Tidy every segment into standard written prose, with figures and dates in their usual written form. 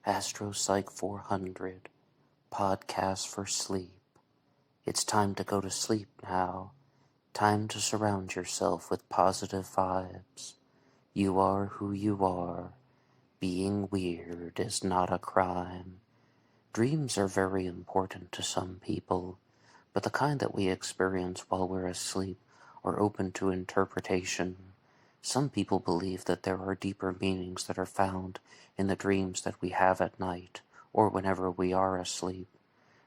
Astropsych 400, podcast for sleep. It's time to go to sleep now. Time to surround yourself with positive vibes. You are who you are. Being weird is not a crime. Dreams are very important to some people, but the kind that we experience while we're asleep are open to interpretation. Some people believe that there are deeper meanings that are found in the dreams that we have at night, or whenever we are asleep.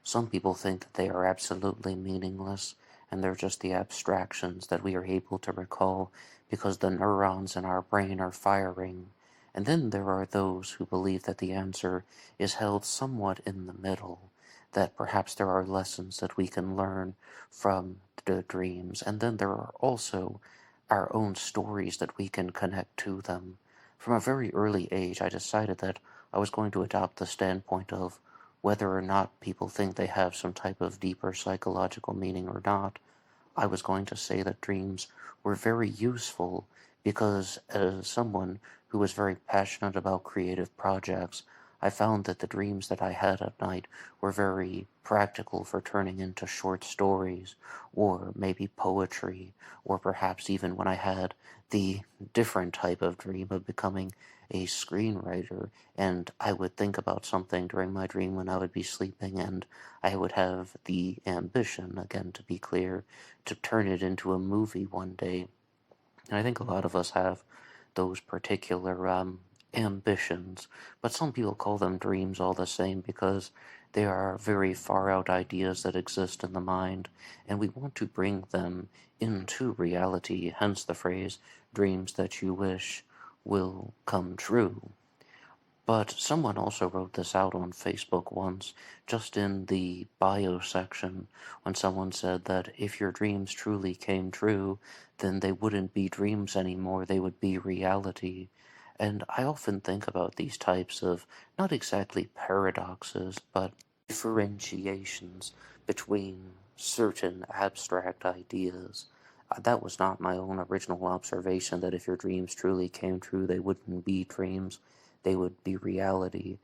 Some people think that they are absolutely meaningless, and they're just the abstractions that we are able to recall because the neurons in our brain are firing. And then there are those who believe that the answer is held somewhat in the middle, that perhaps there are lessons that we can learn from the dreams, and then there are also our own stories that we can connect to them. From a very early age, I decided that I was going to adopt the standpoint of whether or not people think they have some type of deeper psychological meaning or not. I was going to say that dreams were very useful because as someone who was very passionate about creative projects, I found that the dreams that I had at night were very practical for turning into short stories, or maybe poetry, or perhaps even when I had the different type of dream of becoming a screenwriter, and I would think about something during my dream when I would be sleeping, and I would have the ambition, again to be clear, to turn it into a movie one day. And I think a lot of us have those particular ambitions, but some people call them dreams all the same because they are very far out ideas that exist in the mind, and we want to bring them into reality, hence the phrase, dreams that you wish will come true. But someone also wrote this out on Facebook once, just in the bio section, when someone said that if your dreams truly came true, then they wouldn't be dreams anymore, they would be reality. And I often think about these types of, not exactly paradoxes, but differentiations between certain abstract ideas. That was not my own original observation, that if your dreams truly came true, they wouldn't be dreams, they would be reality.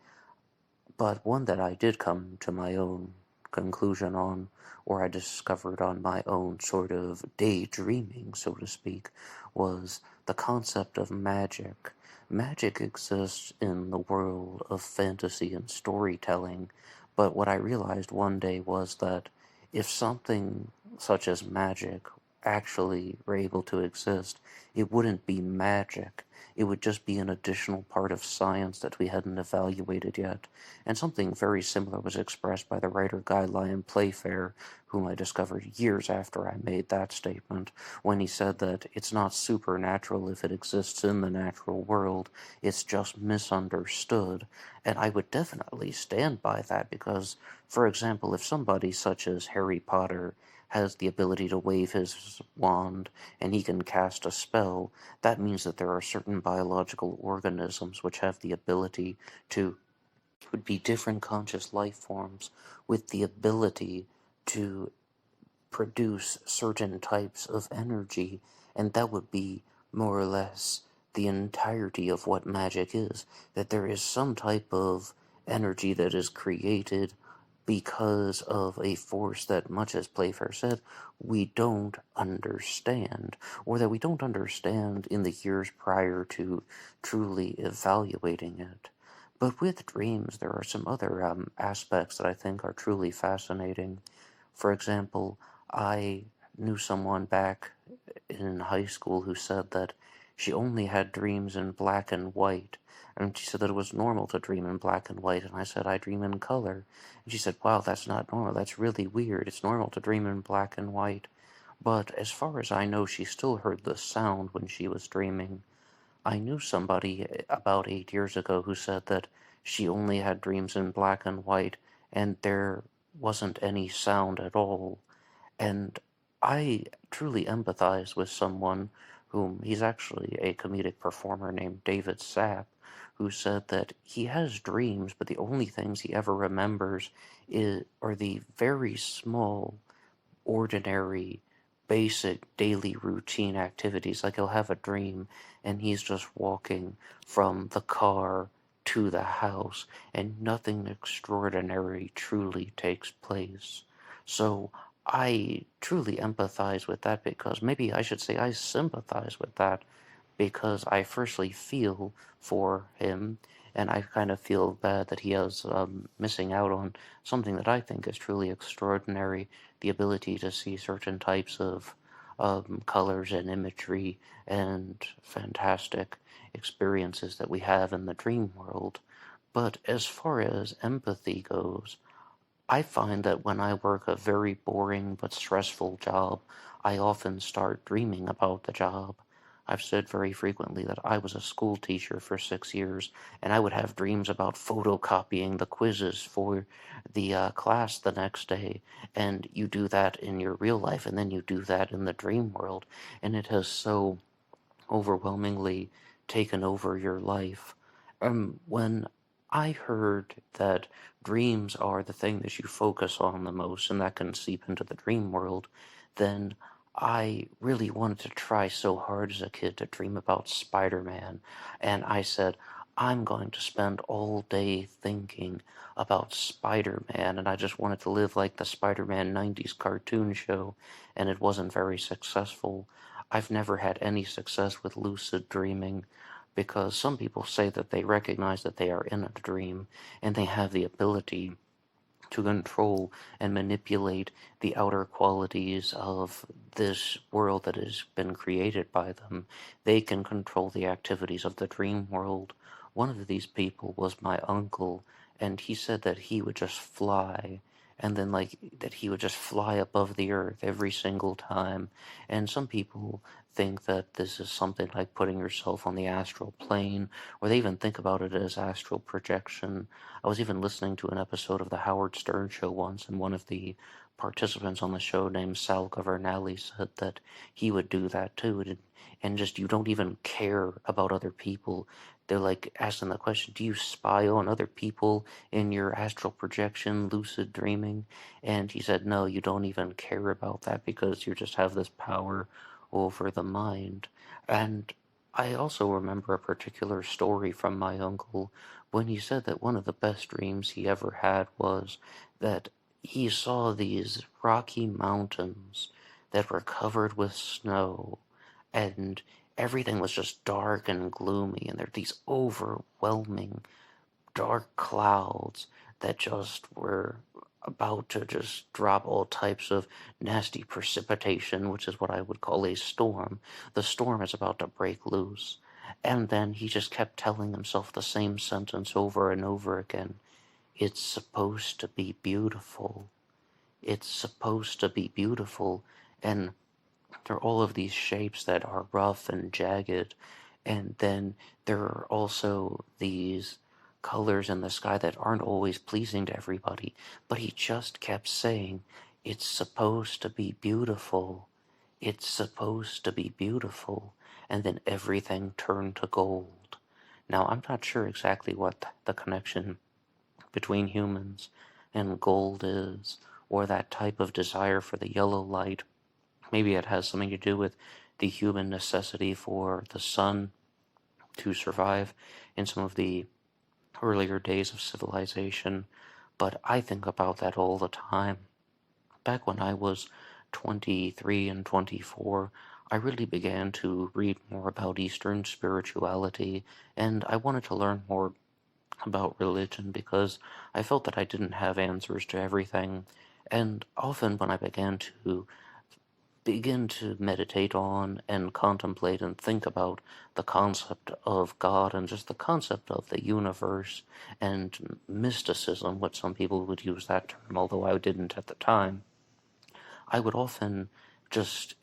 But one that I did come to my own conclusion on, or I discovered on my own sort of daydreaming, so to speak, was the concept of magic. Magic exists in the world of fantasy and storytelling, but what I realized one day was that if something such as magic actually were able to exist, it wouldn't be magic. It would just be an additional part of science that we hadn't evaluated yet. And something very similar was expressed by the writer Guy Lyon Playfair, whom I discovered years after I made that statement, when he said that it's not supernatural if it exists in the natural world, it's just misunderstood. And I would definitely stand by that because, for example, if somebody such as Harry Potter has the ability to wave his wand and he can cast a spell, that means that there are certain biological organisms which have the ability to, would be different conscious life forms with the ability to produce certain types of energy, and that would be more or less the entirety of what magic is, that there is some type of energy that is created because of a force that, much as Playfair said, we don't understand, or that we don't understand in the years prior to truly evaluating it. But with dreams, there are some other aspects that I think are truly fascinating. For example, I knew someone back in high school who said that she only had dreams in black and white. And she said that it was normal to dream in black and white. And I said, I dream in color. And she said, wow, that's not normal. That's really weird. It's normal to dream in black and white. But as far as I know, she still heard the sound when she was dreaming. I knew somebody about 8 years ago who said that she only had dreams in black and white, and there wasn't any sound at all. And I truly empathize with someone whom, he's actually a comedic performer named David Sapp, who said that he has dreams, but the only things he ever remembers are the very small, ordinary, basic daily routine activities. Like he'll have a dream and he's just walking from the car to the house, and nothing extraordinary truly takes place. So I truly empathize with that, because maybe I should say I sympathize with that, because I firstly feel for him, and I kind of feel bad that he is missing out on something that I think is truly extraordinary, the ability to see certain types of colors and imagery and fantastic experiences that we have in the dream world. But as far as empathy goes, I find that when I work a very boring but stressful job, I often start dreaming about the job. I've said very frequently that I was a school teacher for 6 years, and I would have dreams about photocopying the quizzes for the class the next day. And you do that in your real life, and then you do that in the dream world, and it has so overwhelmingly taken over your life. When I heard that dreams are the thing that you focus on the most and that can seep into the dream world, then I really wanted to try so hard as a kid to dream about Spider-Man. And I said, I'm going to spend all day thinking about Spider-Man, and I just wanted to live like the Spider-Man 90s cartoon show, and it wasn't very successful. I've never had any success with lucid dreaming, because some people say that they recognize that they are in a dream and they have the ability to control and manipulate the outer qualities of this world that has been created by them. They can control the activities of the dream world. One of these people was my uncle, and he said that he would just fly, and then like that he would just fly above the earth every single time. And some people think that this is something like putting yourself on the astral plane, or they even think about it as astral projection. I was even listening to an episode of the Howard Stern Show once, and one of the participants on the show named Sal Governale said that he would do that too, and just you don't even care about other people. They're like asking the question, do you spy on other people in your astral projection, lucid dreaming? And he said, no, you don't even care about that, because you just have this power over the mind. And I also remember a particular story from my uncle when he said that one of the best dreams he ever had was that he saw these rocky mountains that were covered with snow, and everything was just dark and gloomy, and there were these overwhelming dark clouds that just were about to just drop all types of nasty precipitation, which is what I would call a storm. The storm is about to break loose. And then he just kept telling himself the same sentence over and over again. It's supposed to be beautiful. It's supposed to be beautiful. And there are all of these shapes that are rough and jagged. And then there are also these colors in the sky that aren't always pleasing to everybody. But he just kept saying, it's supposed to be beautiful. It's supposed to be beautiful. And then everything turned to gold. Now, I'm not sure exactly what the connection between humans and gold is, or that type of desire for the yellow light. Maybe it has something to do with the human necessity for the sun to survive in some of the earlier days of civilization, but I think about that all the time. Back when I was 23 and 24, I really began to read more about Eastern spirituality, and I wanted to learn more about religion because I felt that I didn't have answers to everything. And often when I begin to meditate on and contemplate and think about the concept of God and just the concept of the universe and mysticism, what some people would use that term, although I didn't at the time, I would often just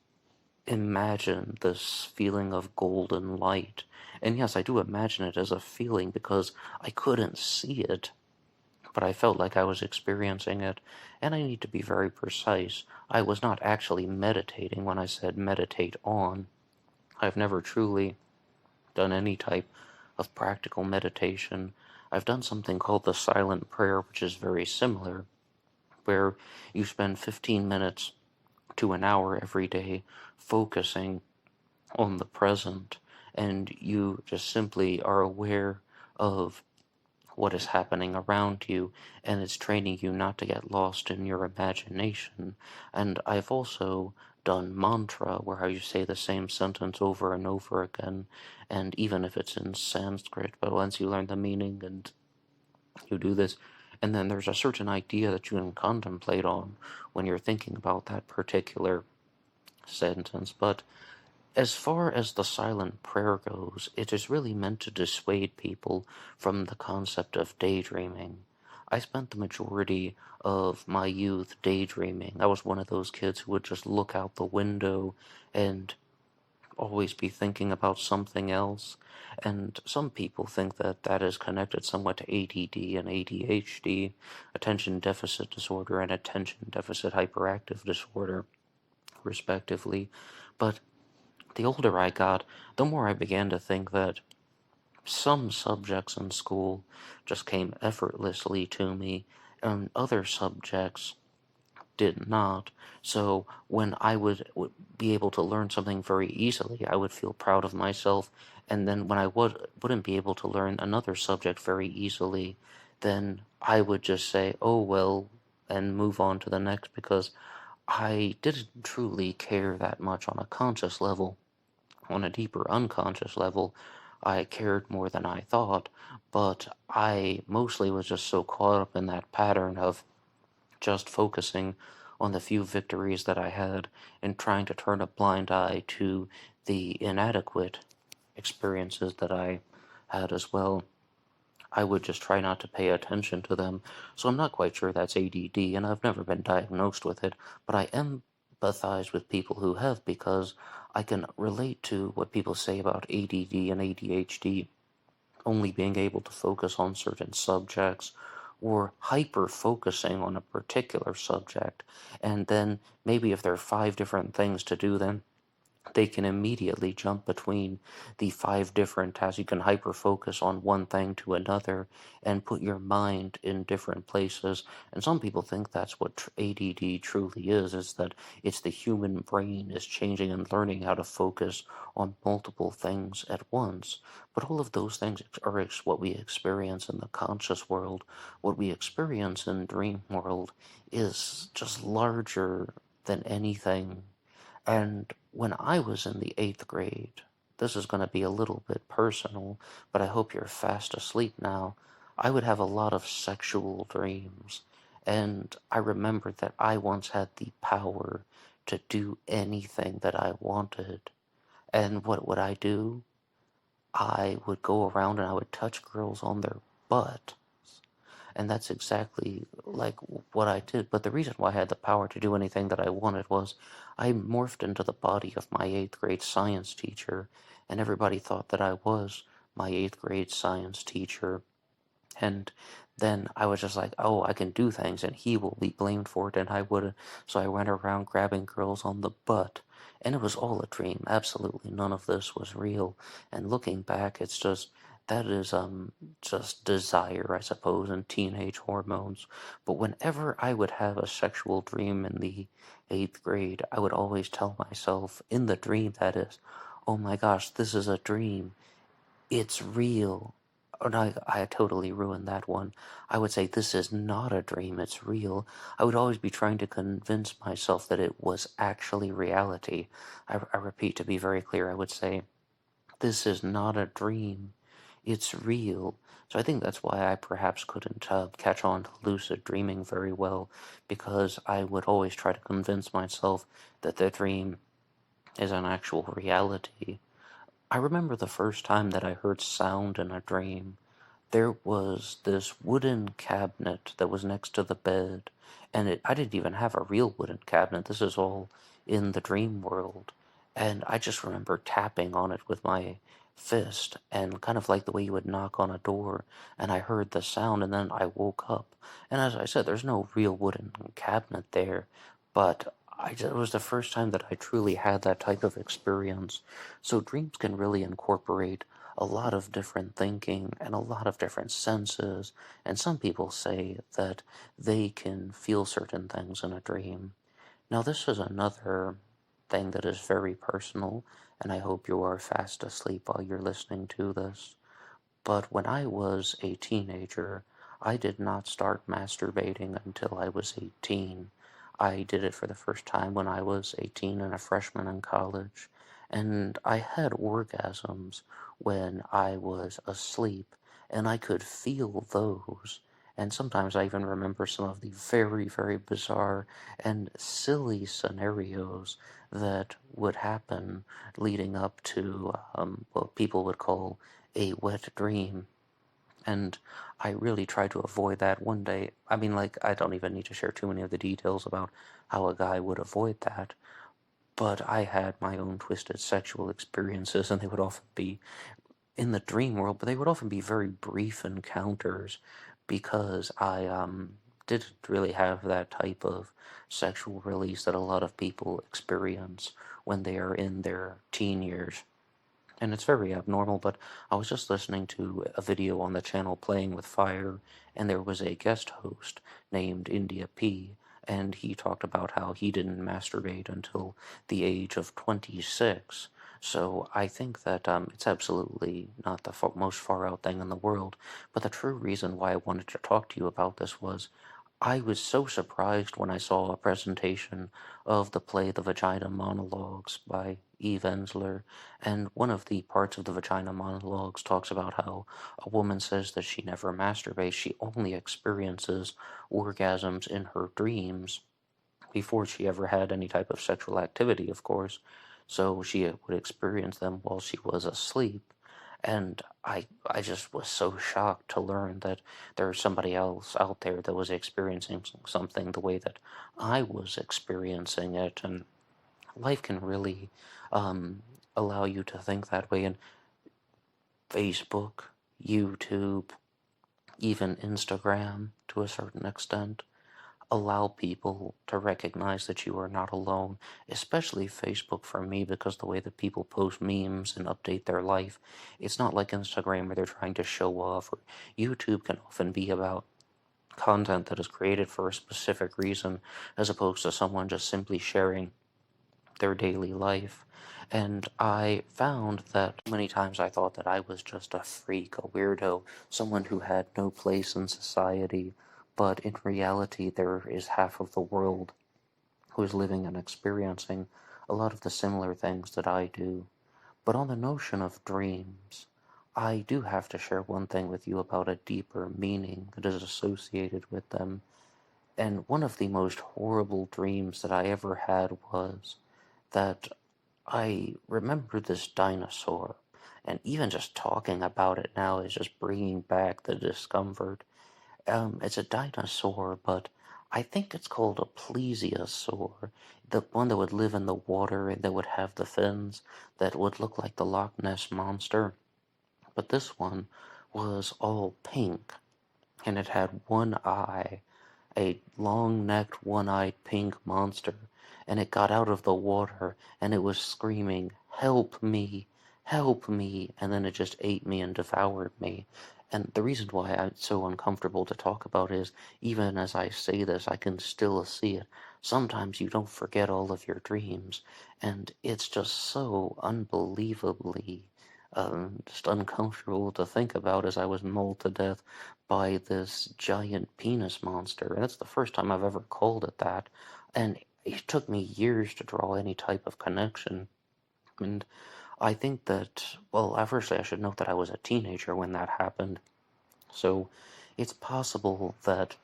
imagine this feeling of golden light. And yes, I do imagine it as a feeling because I couldn't see it, but I felt like I was experiencing it, and I need to be very precise. I was not actually meditating when I said meditate on. I've never truly done any type of practical meditation. I've done something called the silent prayer, which is very similar, where you spend 15 minutes to an hour every day focusing on the present, and you just simply are aware of what is happening around you, and it's training you not to get lost in your imagination. And I've also done mantra, where you say the same sentence over and over again, and even if it's in Sanskrit, but once you learn the meaning and you do this, and then there's a certain idea that you can contemplate on when you're thinking about that particular sentence. But as far as the silent prayer goes, it is really meant to dissuade people from the concept of daydreaming. I spent the majority of my youth daydreaming. I was one of those kids who would just look out the window and always be thinking about something else. And some people think that that is connected somewhat to ADD and ADHD, attention deficit disorder and attention deficit hyperactive disorder, respectively. But the older I got, the more I began to think that some subjects in school just came effortlessly to me, and other subjects did not. So when I would be able to learn something very easily, I would feel proud of myself. And then when I wouldn't be able to learn another subject very easily, then I would just say, oh well, and move on to the next, because I didn't truly care that much on a conscious level. On a deeper unconscious level, I cared more than I thought, but I mostly was just so caught up in that pattern of just focusing on the few victories that I had and trying to turn a blind eye to the inadequate experiences that I had as well. I would just try not to pay attention to them. So I'm not quite sure that's ADD, and I've never been diagnosed with it, but I empathize with people who have, because I can relate to what people say about ADD and ADHD only being able to focus on certain subjects, or hyper focusing on a particular subject, and then maybe if there are 5 different things to do, then they can immediately jump between the 5 different tasks. You can hyper focus on one thing to another and put your mind in different places. And some people think that's what ADD truly is that it's the human brain is changing and learning how to focus on multiple things at once. But all of those things are what we experience in the conscious world. What we experience in dream world is just larger than anything. And when I was in the 8th grade, this is going to be a little bit personal, but I hope you're fast asleep now. I would have a lot of sexual dreams. And I remember that I once had the power to do anything that I wanted. And what would I do? I would go around and I would touch girls on their butt. And that's exactly like what I did. But the reason why I had the power to do anything that I wanted was I morphed into the body of my 8th grade science teacher, and everybody thought that I was my 8th grade science teacher. And then I was just like, oh, I can do things, and he will be blamed for it, and I wouldn't. So I went around grabbing girls on the butt, and it was all a dream. Absolutely none of this was real. And looking back, it's just that is just desire, I suppose, and teenage hormones. But whenever I would have a sexual dream in the 8th grade, I would always tell myself, in the dream that is, oh my gosh, this is a dream. It's real. Oh, no, I totally ruined that one. I would say this is not a dream, it's real. I would always be trying to convince myself that it was actually reality. I repeat, to be very clear, I would say, this is not a dream, it's real. So I think that's why I perhaps couldn't catch on to lucid dreaming very well, because I would always try to convince myself that the dream is an actual reality. I remember the first time that I heard sound in a dream. There was this wooden cabinet that was next to the bed, and I didn't even have a real wooden cabinet. This is all in the dream world. And I just remember tapping on it with my fist, and kind of like the way you would knock on a door, and I heard the sound, and then I woke up. And as I said, there's no real wooden cabinet there, but it was the first time that I truly had that type of experience. So dreams can really incorporate a lot of different thinking and a lot of different senses, and some people say that they can feel certain things in a dream. Now, this is another thing that is very personal, and I hope you are fast asleep while you're listening to this. But when I was a teenager, I did not start masturbating until I was 18. I did it for the first time when I was 18 and a freshman in college, and I had orgasms when I was asleep, and I could feel those. And sometimes I even remember some of the very, very bizarre and silly scenarios that would happen leading up to what people would call a wet dream. And I really try to avoid that one day. I mean, like, I don't even need to share too many of the details about how a guy would avoid that, but I had my own twisted sexual experiences, and they would often be in the dream world, but they would often be very brief encounters because I didn't really have that type of sexual release that a lot of people experience when they are in their teen years. And it's very abnormal, but I was just listening to a video on the channel Playing with Fire, and there was a guest host named India P, and he talked about how he didn't masturbate until the age of 26. So I think that it's absolutely not the most far out thing in the world, but the true reason why I wanted to talk to you about this was I was so surprised when I saw a presentation of the play The Vagina Monologues by Eve Ensler, and one of the parts of The Vagina Monologues talks about how a woman says that she never masturbates, she only experiences orgasms in her dreams before she ever had any type of sexual activity, of course. So she would experience them while she was asleep. And I just was so shocked to learn that there's somebody else out there that was experiencing something the way that I was experiencing it. And life can really um, allow you to think that way. And Facebook, YouTube, even Instagram to a certain extent allow people to recognize that you are not alone, especially Facebook for me, because the way that people post memes and update their life, it's not like Instagram where they're trying to show off, or YouTube can often be about content that is created for a specific reason, as opposed to someone just simply sharing their daily life. And I found that many times I thought that I was just a freak, a weirdo, someone who had no place in society, but in reality, there is half of the world who is living and experiencing a lot of the similar things that I do. But on the notion of dreams, I do have to share one thing with you about a deeper meaning that is associated with them. And one of the most horrible dreams that I ever had was that I remember this dinosaur, and even just talking about it now is just bringing back the discomfort. It's a dinosaur, but I think it's called a plesiosaur, the one that would live in the water and that would have the fins that would look like the Loch Ness monster. But this one was all pink, and it had one eye, a long-necked, one-eyed pink monster, and it got out of the water, and it was screaming, help me, and then it just ate me and devoured me. And the reason why it's so uncomfortable to talk about is, even as I say this, I can still see it. Sometimes you don't forget all of your dreams, and it's just so unbelievably just uncomfortable to think about as I was mauled to death by this giant penis monster. And that's the first time I've ever called it that. And it took me years to draw any type of connection. And I think that, well, firstly, I should note that I was a teenager when that happened. So it's possible that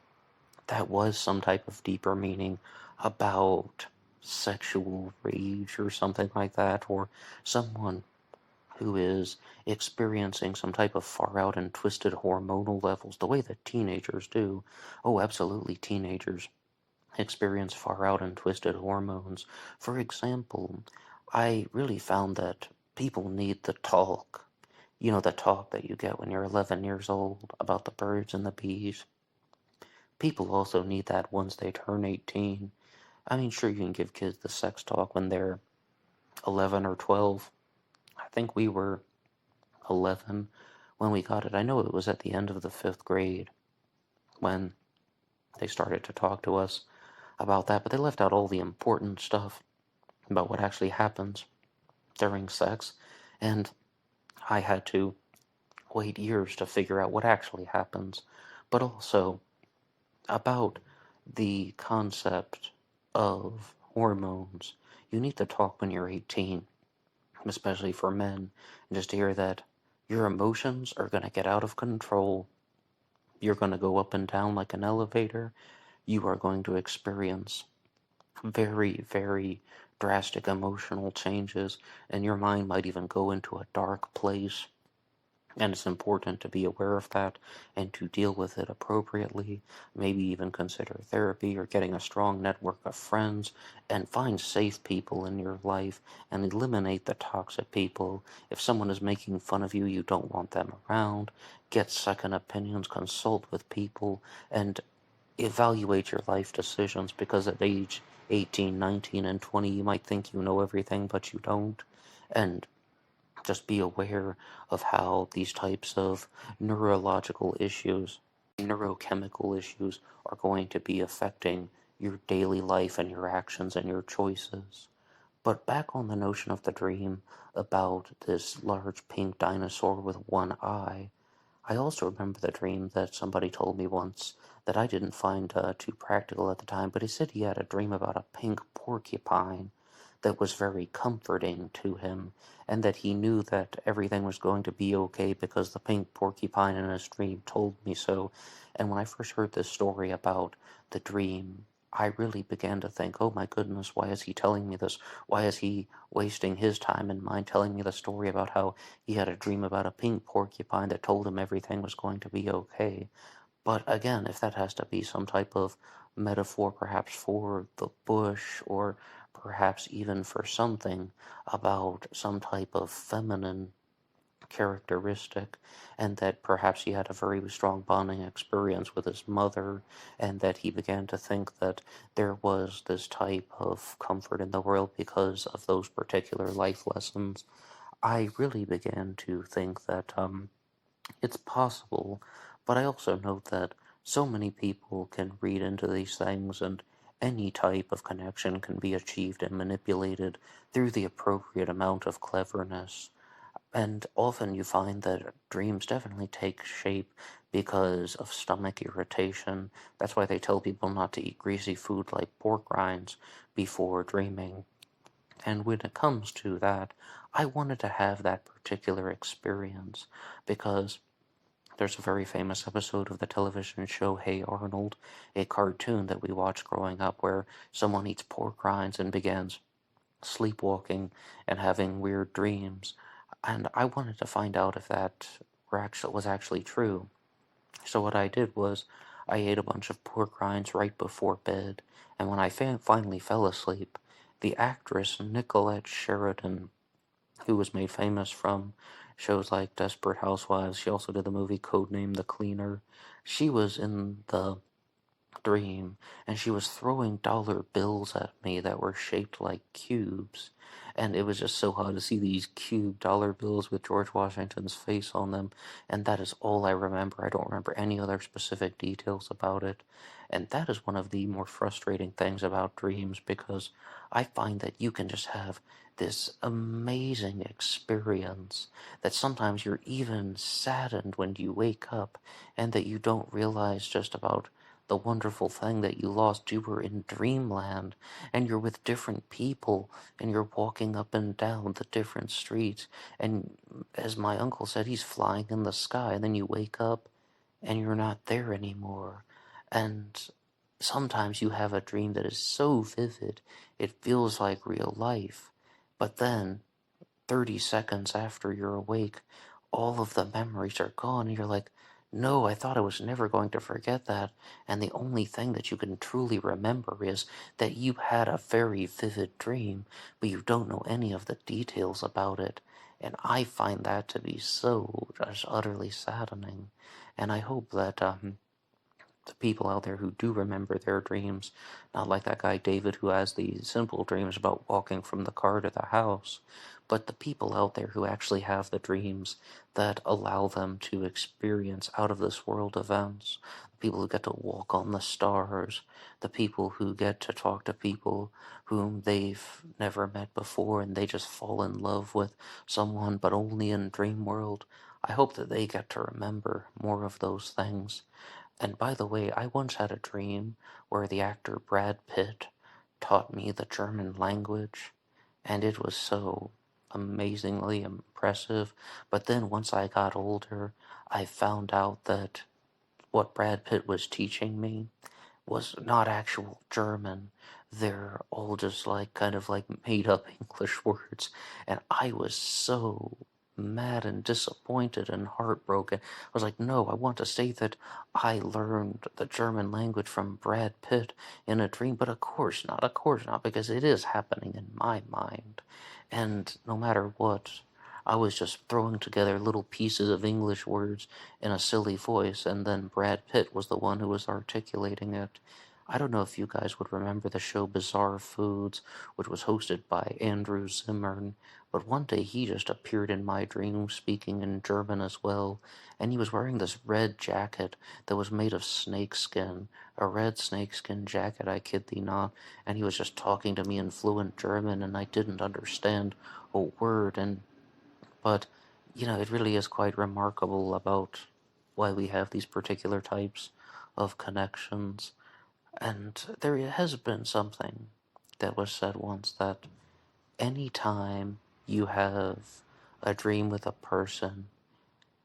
that was some type of deeper meaning about sexual rage or something like that, or someone who is experiencing some type of far out and twisted hormonal levels, the way that teenagers do. Oh, absolutely, teenagers experience far out and twisted hormones. For example, I really found that people need the talk. You know, the talk that you get when you're 11 years old about the birds and the bees. People also need that once they turn 18. I mean, sure, you can give kids the sex talk when they're 11 or 12. I think we were 11 when we got it. I know it was at the end of the 5th grade when they started to talk to us about that, but they left out all the important stuff about what actually happens during sex, and I had to wait years to figure out what actually happens, but also about the concept of hormones. You need to talk when you're 18, especially for men, and just to hear that your emotions are going to get out of control. You're going to go up and down like an elevator. You are going to experience very, very drastic emotional changes, and your mind might even go into a dark place. And it's important to be aware of that and to deal with it appropriately. Maybe even consider therapy or getting a strong network of friends, and find safe people in your life and eliminate the toxic people. If someone is making fun of you, you don't want them around. Get second opinions, consult with people, and evaluate your life decisions, because at age 18, 19, and 20, you might think you know everything, but you don't. And just be aware of how these types of neurological issues, neurochemical issues, are going to be affecting your daily life and your actions and your choices. But back on the notion of the dream about this large pink dinosaur with one eye, I also remember the dream that somebody told me once that I didn't find too practical at the time, but he said he had a dream about a pink porcupine that was very comforting to him, and that he knew that everything was going to be okay because the pink porcupine in his dream told me so. And when I first heard this story about the dream, I really began to think, oh my goodness, why is he telling me this? Why is he wasting his time and mine telling me the story about how he had a dream about a pink porcupine that told him everything was going to be okay? But again, if that has to be some type of metaphor, perhaps for the bush, or perhaps even for something about some type of feminine characteristic, and that perhaps he had a very strong bonding experience with his mother, and that he began to think that there was this type of comfort in the world because of those particular life lessons, I really began to think that it's possible. But I also note that so many people can read into these things, and any type of connection can be achieved and manipulated through the appropriate amount of cleverness. And often you find that dreams definitely take shape because of stomach irritation. That's why they tell people not to eat greasy food like pork rinds before dreaming. And when it comes to that, I wanted to have that particular experience because there's a very famous episode of the television show Hey Arnold, a cartoon that we watched growing up, where someone eats pork rinds and begins sleepwalking and having weird dreams. And I wanted to find out if that was actually true. So what I did was I ate a bunch of pork rinds right before bed, and when I finally fell asleep, the actress Nicolette Sheridan, who was made famous from shows like Desperate Housewives, she also did the movie Codename The Cleaner, she was in the dream, and she was throwing dollar bills at me that were shaped like cubes. And it was just so hard to see these cube dollar bills with George Washington's face on them. And that is all I remember. I don't remember any other specific details about it. And that is one of the more frustrating things about dreams, because I find that you can just have this amazing experience that sometimes you're even saddened when you wake up, and that you don't realize just about the wonderful thing that you lost. You were in Dreamland, and you're with different people, and you're walking up and down the different streets, and as my uncle said, he's flying in the sky, and then you wake up and you're not there anymore. And sometimes you have a dream that is so vivid it feels like real life, but then 30 seconds after you're awake, all of the memories are gone, and you're like, no, I thought I was never going to forget that. And the only thing that you can truly remember is that you had a very vivid dream, but you don't know any of the details about it. And I find that to be so just utterly saddening. And I hope that the people out there who do remember their dreams, not like that guy David who has these simple dreams about walking from the car to the house, but the people out there who actually have the dreams that allow them to experience out of this world events, the people who get to walk on the stars, the people who get to talk to people whom they've never met before, and they just fall in love with someone, but only in dream world. I hope that they get to remember more of those things. And by the way, I once had a dream where the actor Brad Pitt taught me the German language, and it was so amazingly impressive. But then once I got older, I found out that what Brad Pitt was teaching me was not actual German. They're all just like kind of like made up English words. And I was so mad and disappointed and heartbroken. I was like, no, I want to say that I learned the German language from Brad Pitt in a dream, but of course not, because it is happening in my mind. And no matter what, I was just throwing together little pieces of English words in a silly voice, and then Brad Pitt was the one who was articulating it. I don't know if you guys would remember the show Bizarre Foods, which was hosted by Andrew Zimmern, but one day he just appeared in my dream speaking in German as well, and he was wearing this red jacket that was made of snakeskin, a red snakeskin jacket, I kid thee not, and he was just talking to me in fluent German, and I didn't understand a word, but, it really is quite remarkable about why we have these particular types of connections. And there has been something that was said once that any time you have a dream with a person,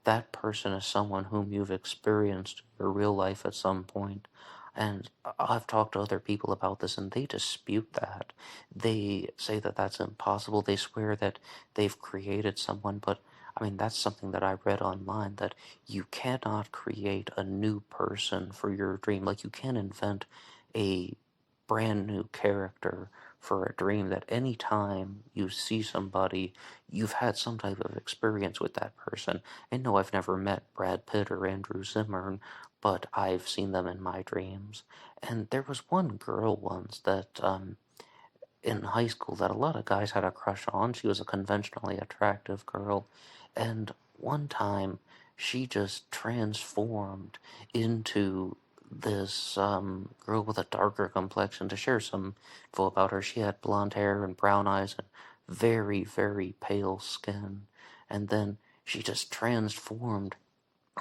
that person is someone whom you've experienced in your real life at some point. And I've talked to other people about this, and they dispute that. They say that that's impossible. They swear that they've created someone, but I mean, that's something that I read online, that you cannot create a new person for your dream. Like, you can't invent a brand new character for a dream, that any time you see somebody, you've had some type of experience with that person. And no, I've never met Brad Pitt or Andrew Zimmern, but I've seen them in my dreams. And there was one girl once that, in high school, that a lot of guys had a crush on. She was a conventionally attractive girl. And one time, she just transformed into this girl with a darker complexion. To share some info about her, she had blonde hair and brown eyes and very, very pale skin. And then she just transformed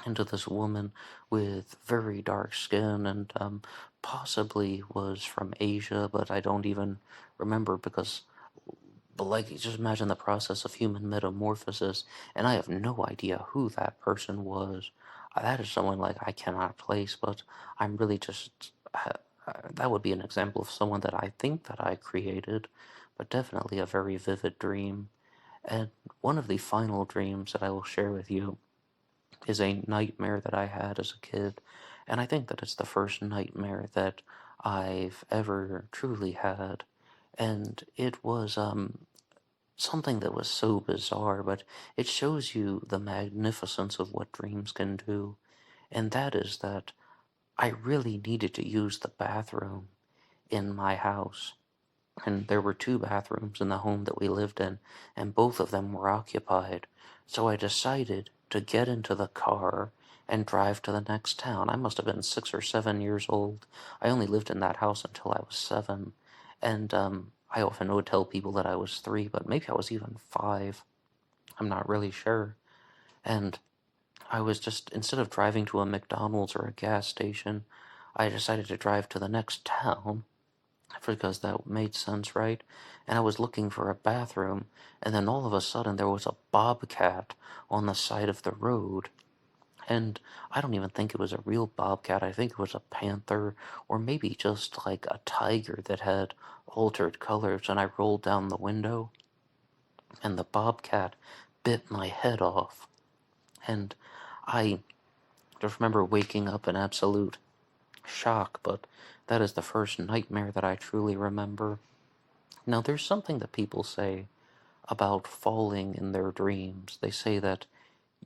into this woman with very dark skin, and possibly was from Asia, but I don't even remember, because, but like, just imagine the process of human metamorphosis, and I have no idea who that person was. That is someone like I cannot place, but I'm really just, that would be an example of someone that I think that I created, but definitely a very vivid dream. And one of the final dreams that I will share with you is a nightmare that I had as a kid, and I think that it's the first nightmare that I've ever truly had, and it was something that was so bizarre, but it shows you the magnificence of what dreams can do, and that is that I really needed to use the bathroom in my house. And there were two bathrooms in the home that we lived in, and both of them were occupied. So I decided to get into the car and drive to the next town. I must have been 6 or 7 years old. I only lived in that house until I was 7. And I often would tell people that I was 3, but maybe I was even 5. I'm not really sure. And I was just, instead of driving to a McDonald's or a gas station, I decided to drive to the next town, because that made sense, right? And I was looking for a bathroom, and then all of a sudden there was a bobcat on the side of the road. And I don't even think it was a real bobcat. I think it was a panther, or maybe just like a tiger that had altered colors. And I rolled down the window, and the bobcat bit my head off. And I just remember waking up in absolute shock, but that is the first nightmare that I truly remember. Now, there's something that people say about falling in their dreams. They say that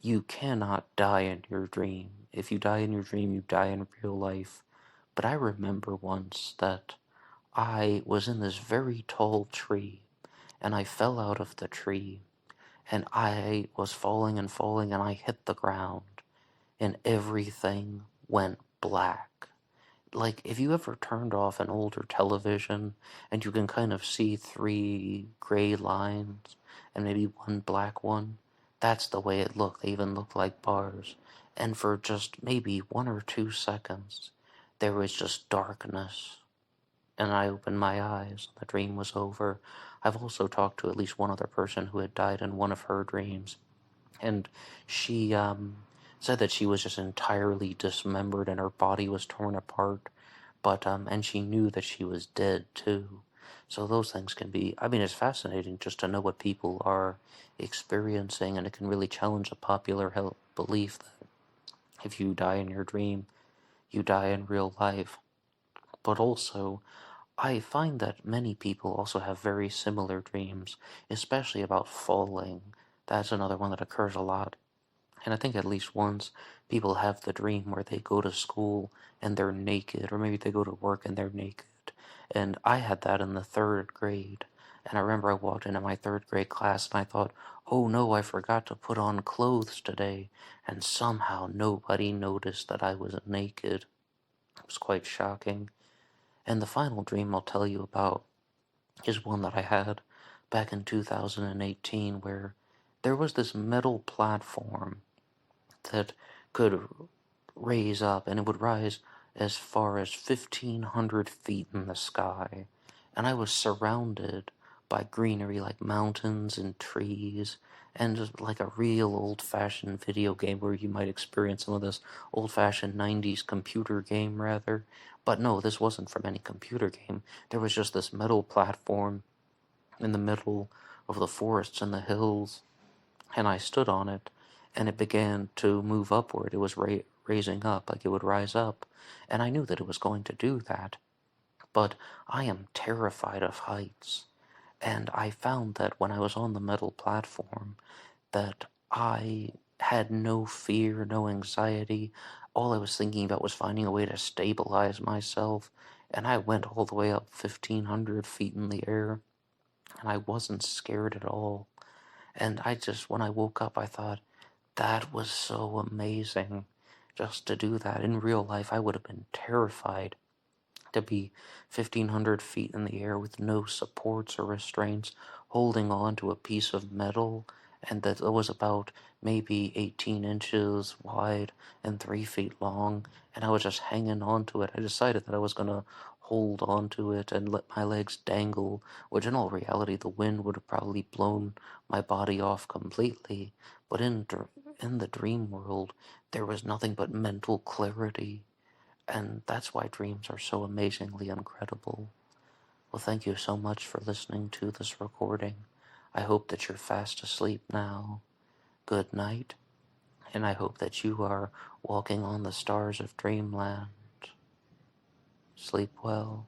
you cannot die in your dream. If you die in your dream, you die in real life. But I remember once that I was in this very tall tree, and I fell out of the tree, and I was falling and falling, and I hit the ground, and everything went black. Like, if you ever turned off an older television and you can kind of see 3 gray lines and maybe one black one, That's the way it looked. They even looked like bars. And for just maybe 1 or 2 seconds, there was just darkness. And I opened my eyes. The dream was over. I've also talked to at least one other person who had died in one of her dreams. And she said that she was just entirely dismembered and her body was torn apart. But, and she knew that she was dead too. So those things can be, I mean, it's fascinating just to know what people are experiencing, and it can really challenge a popular belief that if you die in your dream, you die in real life. But also, I find that many people also have very similar dreams, especially about falling. That's another one that occurs a lot. And I think at least once people have the dream where they go to school and they're naked, or maybe they go to work and they're naked. And I had that in the 3rd grade. And I remember I walked into my 3rd grade class and I thought, oh no, I forgot to put on clothes today. And somehow nobody noticed that I was naked. It was quite shocking. And the final dream I'll tell you about is one that I had back in 2018 where there was this metal platform that could raise up, and it would rise as far as 1,500 feet in the sky. And I was surrounded by greenery like mountains and trees, and just like a real old-fashioned video game where you might experience some of this old-fashioned 90s computer game, rather. But no, this wasn't from any computer game. There was just this metal platform in the middle of the forests and the hills, and I stood on it, and it began to move upward. It was raising up, like it would rise up, and I knew that it was going to do that. But I am terrified of heights, and I found that when I was on the metal platform, that I had no fear, no anxiety. All I was thinking about was finding a way to stabilize myself, and I went all the way up 1,500 feet in the air, and I wasn't scared at all. And when I woke up, I thought, that was so amazing just to do that. In real life, I would have been terrified to be 1,500 feet in the air with no supports or restraints, holding on to a piece of metal, and that was about maybe 18 inches wide and 3 feet long, and I was just hanging on to it. I decided that I was going to hold on to it and let my legs dangle, which in all reality the wind would have probably blown my body off completely, but in the dream world there was nothing but mental clarity. And that's why dreams are so amazingly incredible. Well, thank you so much for listening to this recording. I hope that you're fast asleep now. Good night, and I hope that you are walking on the stars of Dreamland. Sleep well.